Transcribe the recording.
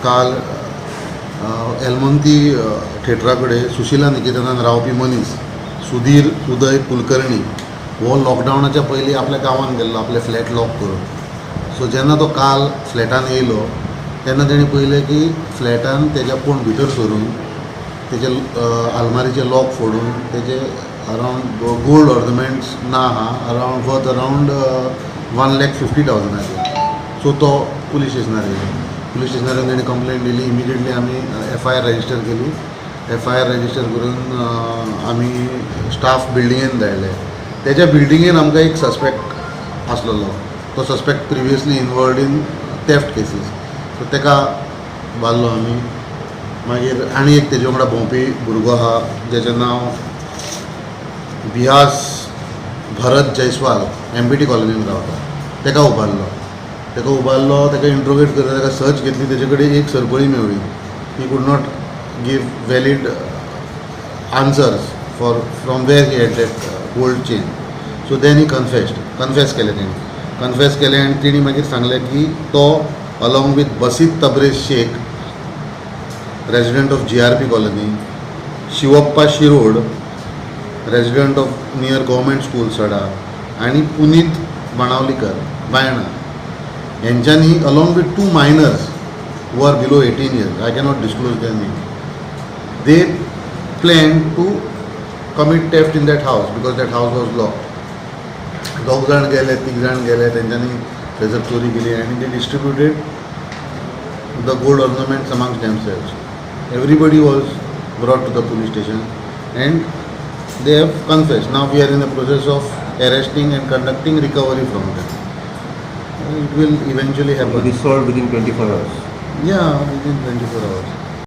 काल एलमंती थिएटरा कडेन सुशिला निकेतनान रावपी मनीस सुधीर उदय कुलकर्णी हो लॉकडावनाच्या पयलीं आपल्या गांवांत गेल्लो आपले फ्लॅट लॉक करून. सो जेन्ना तो काल फ्लॅटान येयलो तेन्ना तेणें पयलें की फ्लॅटान तेज्या कोण भितर सरून तेजे आलमारीचे लॉक फोडून तेजे अरावंड गोल्ड ऑर्नमेंट्स ना आहा अरावंड वर्थ अरावंड 1,50,000 सो तो पुलीस स्टेशनार येयलो. पुलीस स्टेशनार येवन तेणें कंप्लेंट दिली. इमिजिएटली आमी FIR रजिस्टर केली. FIR रजिस्टर करून आमी स्टाफ बिल्डिंगेन धाडले. तेज्या बिल्डिंगेन आमकां एक सस्पेक्ट आसलेलो. तो suspect previously involved in theft cases. So तेका बाल्लो आमी. मागीर आनी एक तेजे वांगडा भोंवपी भुरगो आहा जेचें नांव बियास भरत जयस्वाल MBT कॉलनीन रावता. तेका उबारलो. तेका इंट्रोगेट करता. तेका सर्च घेतली. तेजे कडेन एक सरपळी मेवळी. He could not give valid answers from where he had that gold chain. So then he confess केलें आनी तेणी मागीर सांगलें की तो along with Basit Tabrez Shaikh resident of GRP colony, Shivappa Shirod resident of near government school Sada आनी पुनीत बाणावलीकर बायणा हेंच्यांनी along with 2 minors who are below 18 years, I cannot disclose their name, they planned to commit theft in that house because that house was locked. 2 जाण गेले, 3 जाण गेले, तेंच्यांनी थंयसर चोरी केली आनी they distributed the gold ornaments amongst themselves. Everybody was brought to the police station and they have confessed. Now we are in the process of arresting and conducting recovery from them. It will eventually happen. It is solved within 24 hours. Yeah, within 24 hours.